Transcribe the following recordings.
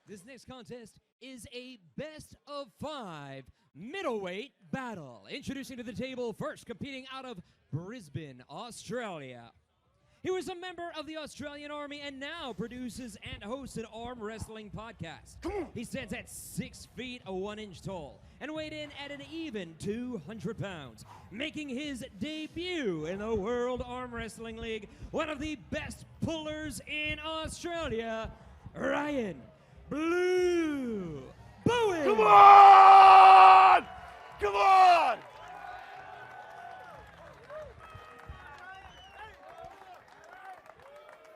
This next contest is a best-of-5 middleweight battle. Introducing to the table first, competing out of Brisbane, Australia. He was a member of the Australian Army and now produces and hosts an arm wrestling podcast. He stands at 6 feet 1 inch tall and weighed in at an even 200 pounds, making his debut in the World Arm Wrestling League, one of the best pullers in Australia, Ryan Blue Bowen. Come on! Come on!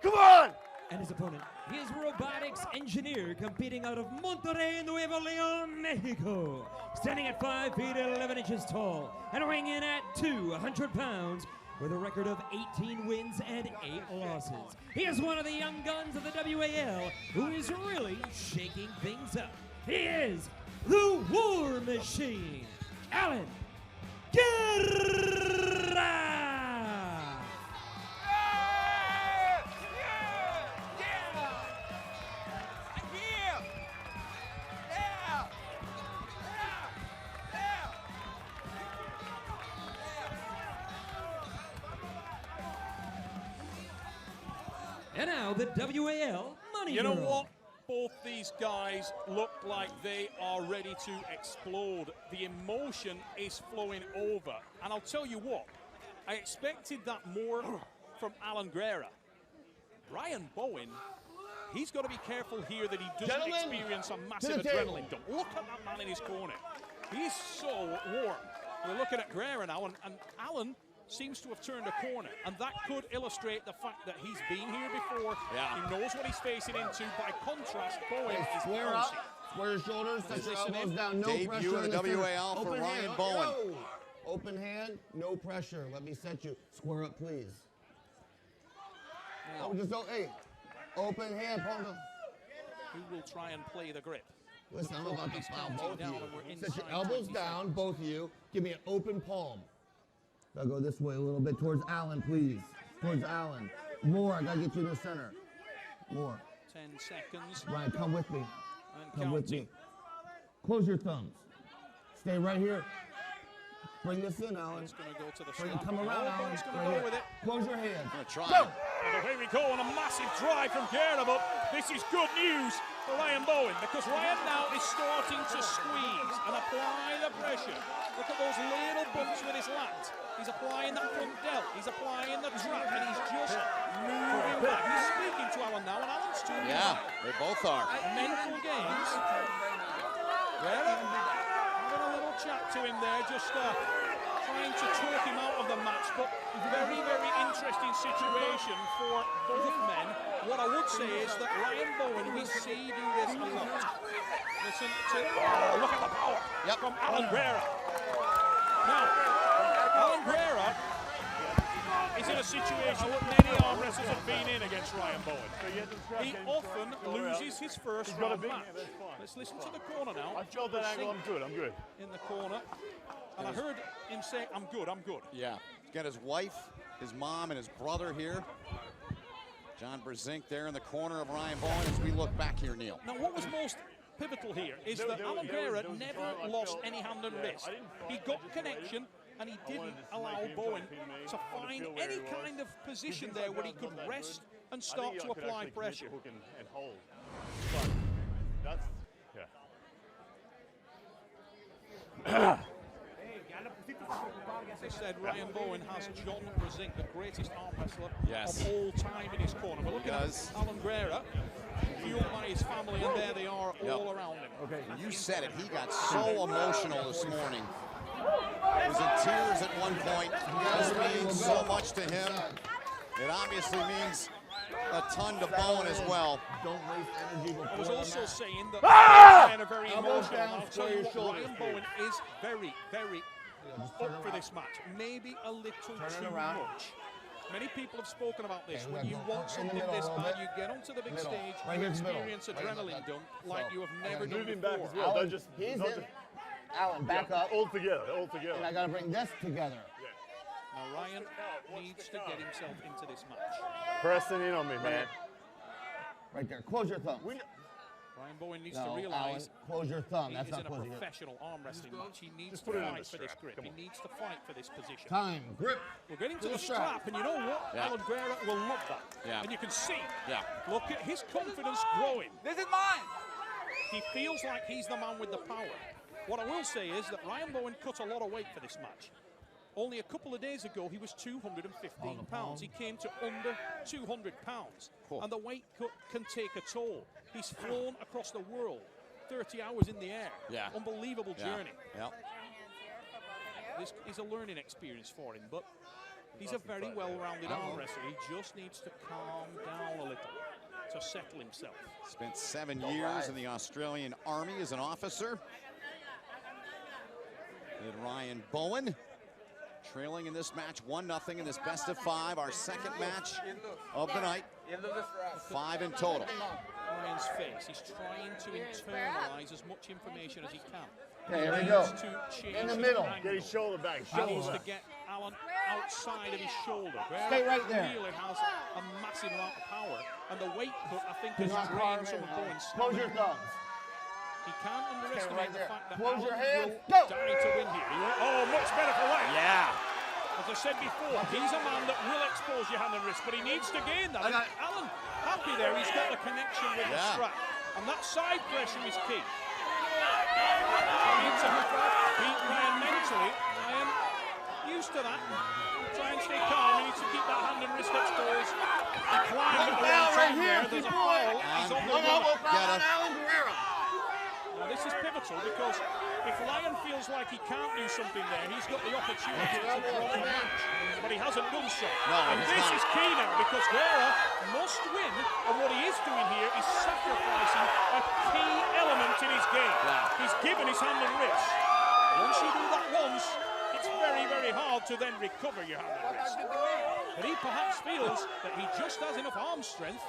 Come on! And his opponent, he is a robotics engineer competing out of Monterrey, Nuevo Leon, Mexico. Standing at 5 feet 11 inches tall and weighing in at 200 pounds with a record of 18 wins and 8 losses. He is one of the young guns of the WAL who is really shaking things up. He is the War Machine, Alan Guerra. And now the WAL Money You know Girl. what? Both these guys look like they are ready to explode. The emotion is flowing over. And I'll tell you what, I expected that more from Alan Guerra. Ryan Bowen, he's got to be careful here that he doesn't experience a massive adrenaline dump. Look at that man in his corner. He is so warm. We're looking at Guerra now, and Alan seems to have turned a corner, and that could illustrate the fact that he's been here before. Yeah. He knows what he's facing into. By contrast, Bowen is square up, square your shoulders, set your elbows down, no pressure in the WAL for Ryan Bowen. Open hand, no pressure. Let me set you. Square up, please. Now, Just don't, hey, open hand, hold on. who will try and play the grip? Listen, I'm about to foul both of down you. and we're Set your inside elbows 20 down, seconds. both of you. Give me an open palm. I'll go this way a little bit towards Alan, please. Towards Alan. More, I gotta get you to the center. More. 10 seconds. Ryan, come with me. And Come with counting. me. Close your thumbs. Stay right here. Bring this in, Alan. It's going to go to the Bring it, strap. come around, Oh, Alan. he's going Right to go here. with it. Close your hands. I'm gonna try. Go! And here we go on a massive drive from Guerra, but this is good news for Ryan Bowen because Ryan now is starting to squeeze and apply the pressure. Look at those little bumps with his lat. He's applying that front delt. He's applying the trap, and he's just moving back. He's speaking to Alan now, and Alan's tuning Yeah, back. they both are. Mental games. Guerra having a little chat to him there, just trying to talk him out of the match, but very, very interesting situation for both men. What I would say is that Ryan Bowen, we see do this a lot. Listen to, look at the power from Alan Guerra. Now, Alan Guerra is in a situation that many arm wrestlers have been in against Ryan Bowen. He often loses his first round match. Let's listen to the corner now. I felt that angle, I'm good, I'm good. In the corner. And I heard him say, I'm good, I'm good. Yeah, he's got his wife, his mom, and his brother here. John Brezink there in the corner of Ryan Bowen as we look back here, Neil. Now, what was most pivotal here is that Alan Guerra never lost any hand and wrist. He got connection, and he didn't allow Bowen to find any kind of position there where he could rest and start to apply pressure. And hold. But that's, yeah. As I said, Ryan Bowen has John Brezink, the greatest arm wrestler Yes. of all time, in his corner. We're looking at Alan Guerra, fueled by his family, and there they are all around him. Okay. You said it, he got so emotional this morning. He was in tears at one point. This means so much to him. It obviously means a ton to Bowen as well. Don't waste energy before I was the also match. saying that men are very Elbows emotional. down, I'll tell square you your what, shoulders. Ryan Bowen is very, very Just turn up for around. this match. Maybe a little Turn it too around. much. Many people have spoken about this. Okay, When we're you gonna want go in the something middle this a little bad, bit. you get onto the big Middle. stage, Right you here's the middle. experience Right here's adrenaline the- dump like so, you have I never gotta done Moving back before. as well. Alan, Don't just, he's don't in. just, Alan, back up. all together, all together. And I gotta bring this together. Now Ryan needs to get himself into this match. Pressing in on me, man. Right there. Close your thumbs. Ryan Bowen needs No, to Alan, realize close your thumb. he That's is not in a closing it. professional arm wrestling match. He needs Just to put it in fight the for this strap. grip. Come He on. needs to fight for this position. Time. Grip. We're getting to To the the strap. strap, and you know what? Yeah. Alan Guerra will love that. Yeah. And you can see, Yeah. look at his confidence growing. This is mine. He feels like he's the man with the power. What I will say is that Ryan Bowen cut a lot of weight for this match. Only a couple of days ago, he was 215 pounds. He came to under 200 pounds. Cool. And the weight cut can take a toll. He's flown across the world, 30 hours in the air. Yeah. Unbelievable journey. Yeah. This is a learning experience for him, but he's a very well-rounded arm wrestler. He just needs to calm down a little to settle himself. Spent 7 years in the Australian Army as an officer. And Ryan Bowen trailing in this match 1-0 in this best of 5, our second match of the night. 5 in total. Ryan's face, he's trying to internalize as much information as he can. Okay, here we He go. needs to change In the his middle. angle. Get his shoulder back. He Shoulder needs to back. get Alan outside of his shoulder. Stay right there. Really has a massive amount of power, and the weight cut, I think, Do has not drained carve some in. of Bowen's Close stamina. your thumbs. He can't underestimate right the there. fact that Close Alan your hands. will Go. die to win here. Oh, much better for Ryan. Yeah. As I said before, he's a man that will expose your hand and wrist, but he needs to gain that. I got And Alan, happy there, he's got the connection with the Yeah. strap. And that side pressure is key. He needs to beat Ryan mentally. Ryan, used to that. Try and stay calm. He needs to keep that hand and wrist exposed. He climbed at the Foul wrong right time here. there. There's a foul. He's on the No, run. we'll foul Get on it. Alan Guerra. Now this is pivotal because if Ryan feels like he can't do something there, he's got the opportunity to draw the match, but he hasn't done so. No, And he's this not. is key now because Guerra must win, and what he is doing here is sacrificing a key element in his game. Yeah. He's given his hand and wrist. Once you do that once, it's very, very hard to then recover your hand and wrist. But he perhaps feels that he just has enough arm strength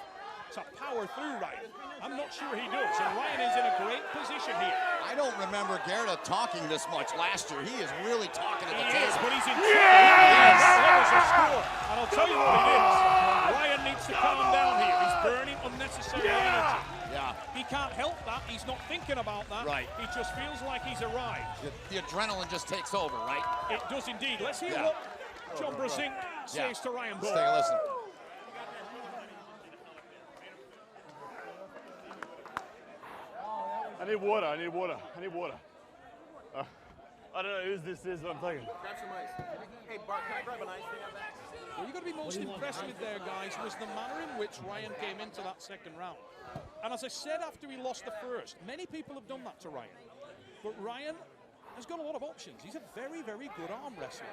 to power through Ryan. I'm not sure he does, and Ryan is in a great position here. I don't remember Guerra talking this much last year. He is really talking at the He is, table. but he's in trouble. That was a score. And I'll tell you what it is. Ryan needs to calm down here. He's burning unnecessary energy. Yeah. He can't help that. He's not thinking about that. Right. He just feels like he's arrived. The adrenaline just takes over, right? It does indeed. Let's hear Yeah. what John Brezink says to Ryan Let's Bowen. take a listen. I need water. I need water. I need water. I don't know whose this is, but I'm taking. Grab some ice. Hey, Bart, can I grab an ice thing on that? What you've got to be most impressed with there, guys, was the manner in which Ryan came into that second round. And as I said after he lost the first, many people have done that to Ryan. But Ryan has got a lot of options. He's a very, very good arm wrestler.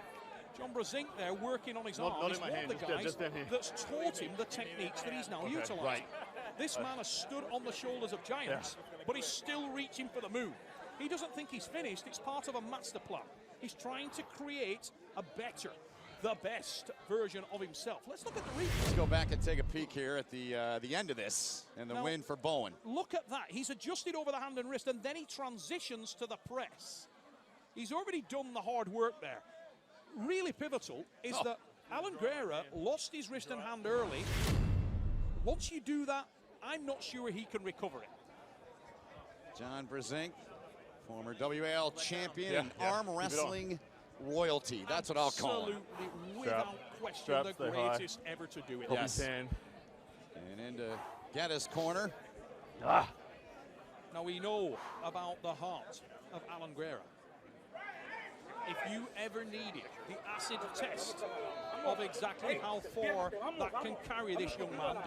John Brezink there working on his Not arm in is my one hand, of the just there, guys just down here. that's taught him the techniques that he's now utilising. right. This man has stood on the shoulders of giants, but he's still reaching for the moon. He doesn't think he's finished. It's part of a master plan. He's trying to create a better, the best version of himself. Let's look at the replay. Let's go back and take a peek here at the end of this and the Now- win for Bowen. Look at that. He's adjusted over the hand and wrist, and then he transitions to the press. He's already done the hard work there. Really pivotal is that Alan Guerra lost his wrist and hand early. Once you do that, I'm not sure he can recover it. John Brezink, former WAL champion Yeah, and yeah. arm Keep it wrestling royalty. That's what I'll call him. Absolutely, without question, Strap, the stay high. greatest ever to do it. Hope Yes. you can. And into Guetta's corner. Ah. Now we know about the heart of Alan Guerra. If you ever needed the acid test of exactly how far that can carry this young man,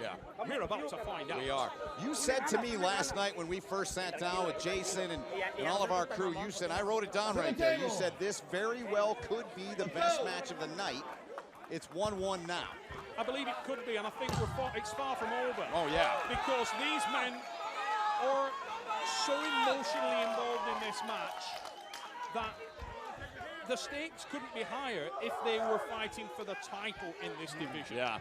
we're about to find out. We are. You said to me last night when we first sat down with Jason and all of our crew, you said, I wrote it down right there, you said this very well could be the best match of the night. It's 1-1 now. I believe it could be, and I think it's far from over. Oh, yeah. Because these men are so emotionally involved in this match that the stakes couldn't be higher if they were fighting for the title in this division. Yeah.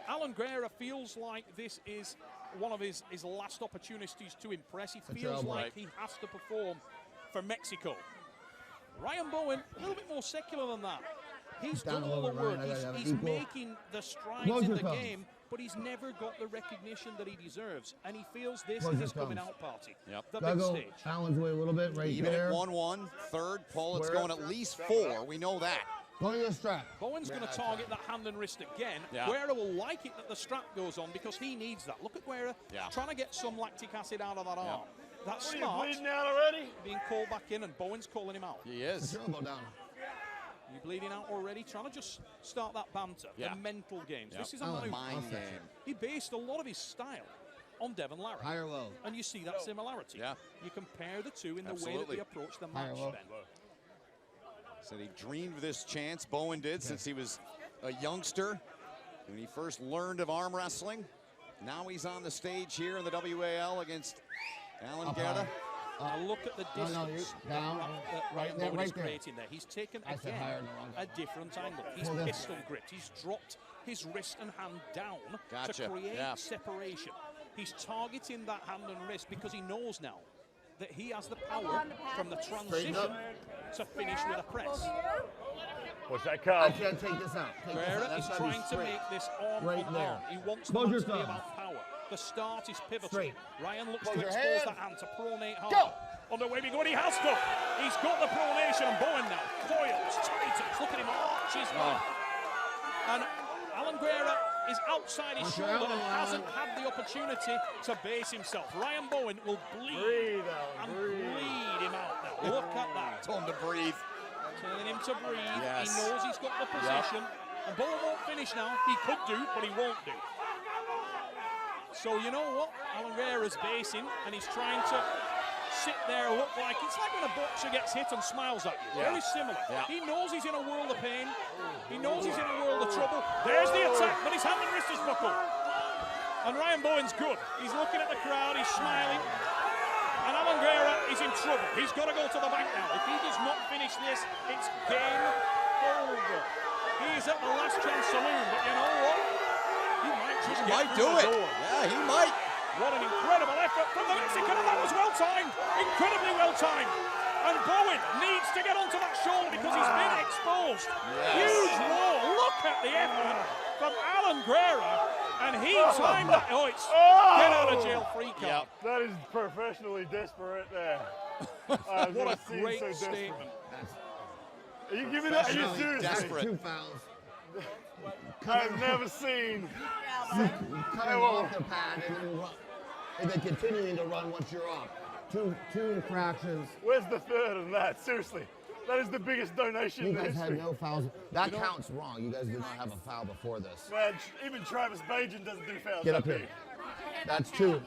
Alan Guerra feels like this is one of his last opportunities to impress. He feels like he has to perform for Mexico. Ryan Bowen, a little bit more secular than that. He's done all the work. He's making the strides in the game but he's never got the recognition that he deserves, and he feels this Close is your his coming thumbs. out party. Yep. The Gotta big go stage. Alan's way a little bit right Even there. at 1-1, third, Pollard's Square. going at least 4. We know that. Go to your strap. Bowen's going to target that hand and wrist again. Yeah. Guerra will like it that the strap goes on because he needs that. Look at Guerra trying to get some lactic acid out of that arm. That's Are you smart. bleeding out already? Being called back in, and Bowen's calling him out. He is. Put your elbow down. You bleeding out already? Trying to just start that banter, Yeah. the mental games. Yep. This is a man who Mind game. he based a lot of his style on Devon Larratt. Higher low. And you see that similarity. Yeah. You compare the two in the way that Absolutely. they approach the Higher match, low. Ben. Said he dreamed of this chance. Bowen did since he was a youngster when he first learned of arm wrestling. Now he's on the stage here in the WAL against Alan Up Guerra. high. And look at the No, distance you're down. that Right Ryan there, Bowen right is there. creating there. He's taken, I said again, higher than wrong. a different angle. He's Pull this. pistol gripped. He's dropped his wrist and hand down Gotcha, to create yeah. separation. He's targeting that hand and wrist because he knows now that he has the power from the transition to finish with a press. Watch that I calf. can't take this out. Take this Guerra out. is That's gotta be trying to straight. make this arm Right on there. arm. He wants Close the your match to be thumbs. about power. The start is pivotal. Straight. Ryan looks Close to your expose hands. that hand to pronate hard. Go. On the way we go, and he has to. He's got the pronation, and Bowen now coils, tightens. Look at him, arches back. And Alan Guerra is outside his Watch your shoulder and elbow, hasn't Alan. had the opportunity to base himself. Ryan Bowen will bleed Breathe, Alan, and breathe. bleed him out now. Look at that. Told him to breathe. Telling him to breathe. Yes. He knows he's got the position. And Bowen won't finish now. He could do, but he won't do. So you know what? Alan Guerra's basing, and he's trying to sit there, look like it's like when a boxer gets hit and smiles at you. Yeah. Very similar. Yeah. He knows he's in a world of pain. He knows he's in a world of trouble. There's the attack, but his hand and wrist is buckled. And Ryan Bowen's good. He's looking at the crowd. He's smiling. And Alan Guerra is in trouble. He's got to go to the bank now. If he does not finish this, it's game over. He is at the last chance saloon, but you know what? He might just He get might through do the it. door. Yeah, he might. What an incredible effort from the Mexican, and that was well timed. Incredibly well timed. And Bowen needs to get onto that shoulder because he's been exposed. Yes. Huge roll. Look at the effort from Alan Guerra. And he timed that. Oh, it's get out of jail free card. Yep. That is professionally desperate there. I've What never a seen great so desperate. statement. Are you giving that? Are you Professionally serious? desperate. 2 fouls. I've never seen. Cutting off the pad and then run. And then continuing to run once you're off. Two infractions. Where's the third in that? Seriously. That is the biggest donation You in guys had history. no fouls. That counts wrong. You guys did not have a foul before this. Man, even Travis Bajan doesn't do fouls. Get up that here. big. That's 2.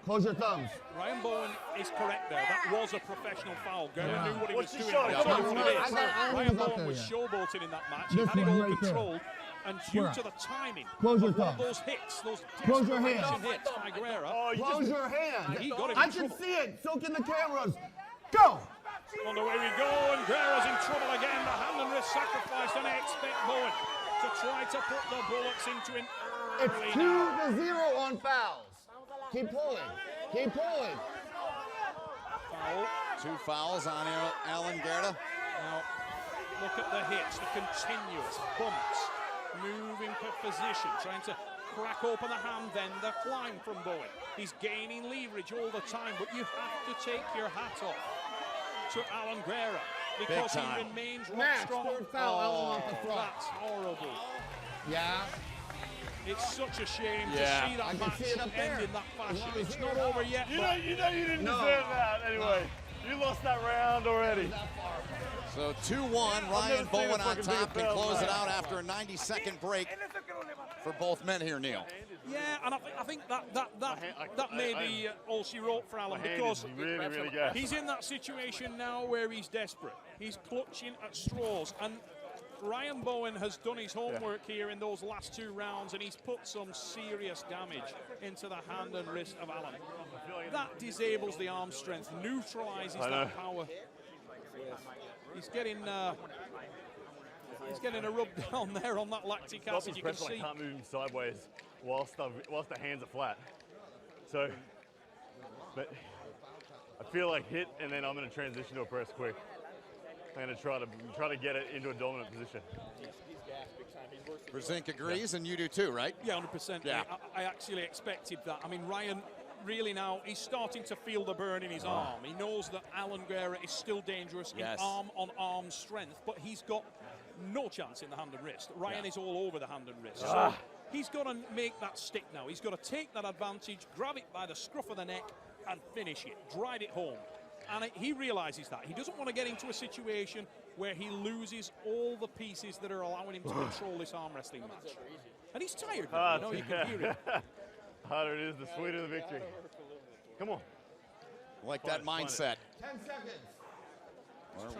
Close your thumbs. Ryan Bowen is correct there. That was a professional foul. Guerra Yeah. knew what he was What's the doing. shot? That's Come on, what come it on. is. I haven't Ryan even got Bowen there was yet. showboating in that match. He This had it one all right there. controlled. And due Square. to the timing Close your of one of thumbs. those hits, those Close your hands. desperation hits by Guerra, Oh, you Close just, your hands. He got him I in can trouble. see it. So can the cameras. Go. on the way we go, and Guerra's in trouble again. The hand and wrist sacrificed, and I expect Bowen to try to put the bullets into him early It's now. 2-0 on fouls. Keep pulling. Keep pulling. Foul. 2 fouls on Alan Guerra. Now, look at the hits, the continuous bumps, moving position, trying to crack open the hand, then the climb from Bowen. He's gaining leverage all the time, but you have to take your hat off to Alan Guerra because he time. remains rock Max, strong. third foul, Alan off the front. That's horrible. Yeah. It's such a shame Yeah. to see that I can match see it up there. end in that fashion. As long as It's you're not out. over yet, you but know you didn't No. deserve that anyway. You lost that round already. So 2-1, Ryan never seen Bowen a on fucking top bigger can foul close than it that. out after a 90-second break for both men here, Neil. yeah, and I think that may be all she wrote for Alan My hand because is really, really gassed. he's in that situation now where he's desperate. He's clutching at straws, and Ryan Bowen has done his homework here in those last 2 rounds, and he's put some serious damage into the hand and wrist of Alan. That disables the arm strength, neutralizes I know. that power. He's getting a rub down there on that lactic Stop acid. his You can pressure, see. I can't move him sideways whilst the hands are flat. So, but I feel like hit, and then I'm going to transition to a press quick. I'm going to try to get it into a dominant position. He's gassed big time. He's worse than Brzezinski agrees, and you do too, right? Yeah, 100%. Yeah. I actually expected that. I mean, Ryan really now, he's starting to feel the burn in his arm. He knows that Alan Guerra is still dangerous in arm-on-arm strength, but he's got no chance in the hand and wrist. Ryan is all over the hand and wrist. So he's got to make that stick now. He's got to take that advantage, grab it by the scruff of the neck, and finish it, drive it home. And he realizes that. He doesn't want to get into a situation where he loses all the pieces that are allowing him to control this arm wrestling match. And he's tired now, you know, you can hear it. Harder it is, the sweeter the victory. Come on. Like that mindset. 10 seconds.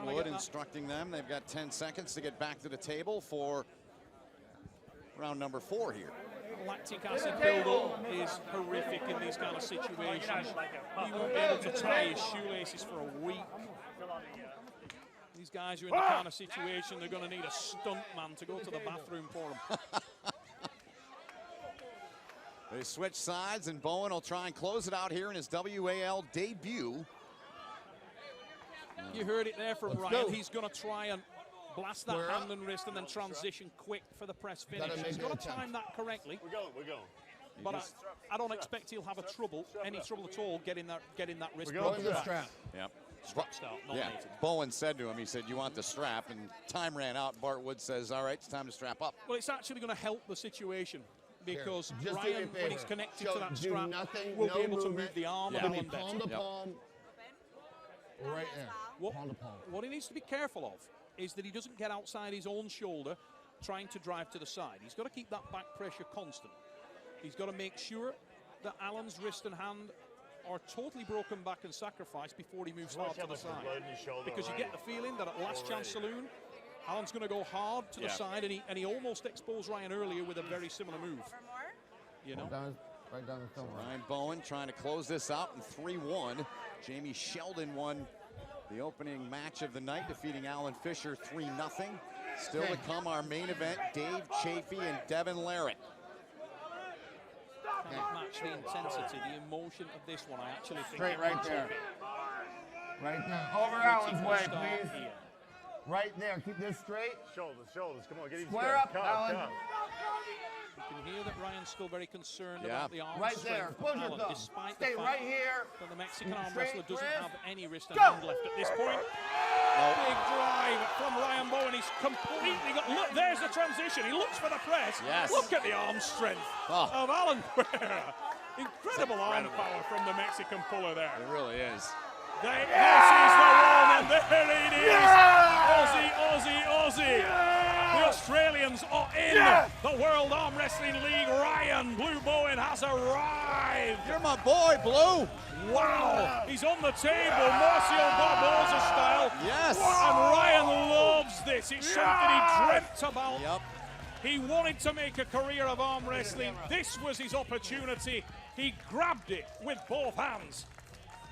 Wood instructing them. They've got 10 seconds to get back to the table for round number 4 here. Lactic acid buildup is horrific in these kind of situations. He won't be able to tie his shoelaces for a week. These guys are in the kind of situation they're going to need a stunt man to go to the bathroom for them. They switch sides, and Bowen will try and close it out here in his WAL debut. You heard it there from Ryan. He's going to try and blast that hand and wrist and then transition quick for the press finish. He's got to time that correctly. We're going. But I don't expect he'll have any trouble at all getting that wrist. Go into the strap. Yep. Strap start, nominated. Bowen said to him, he said, "You want the strap?" And time ran out. Bart Wood says, "All right, it's time to strap up." Well, it's actually going to help the situation because Just Ryan, when he's connected to that strap, will be able to move the arm of Alan better. Palm to palm. Right there. Palm to palm. What he needs to be careful of is that he doesn't get outside his own shoulder trying to drive to the side. He's got to keep that back pressure constant. He's got to make sure that Alan's wrist and hand are totally broken back and sacrificed before he moves hard to the side. Because you get the feeling that at Last Chance Saloon, Alan's going to go hard to the side, and he almost exposed Ryan earlier with a very similar move. You know? Right down the film. Ryan Bowen trying to close this out in 3-1. Jamie Sheldon won the opening match of the night, defeating Alan Fisher 3-0. Still to come, our main event, Dave Chafee and Devin Larratt. Can't match the intensity, the emotion of this one. I actually think Straight right there. Right there. Over Alan's way, please. Right there. Keep this straight. Shoulders. Come on, get him Square up, Alan. You can hear that Ryan's still very concerned about the arm right strength there. of Close your Alan, thumb. despite Stay the fact right here. that the Mexican arm Straight wrestler doesn't have any wrist and Go. hand left at this point. Big drive from Ryan Bowen. He's completely got. Look, there's the transition. He looks for the press. Yes. Look at the arm strength of Alan Guerra. Incredible arm power from the Mexican puller there. It really is. This is the one, and there it is. Aussie. The Australians are in the World Arm Wrestling League. Ryan Blue Bowen has arrived. You're my boy, Blue. Wow. He's on the table, Marcio Barboza style. Yes. And Ryan loves this. It's something he dreamt about. Yep. He wanted to make a career of arm wrestling. This was his opportunity. He grabbed it with both hands.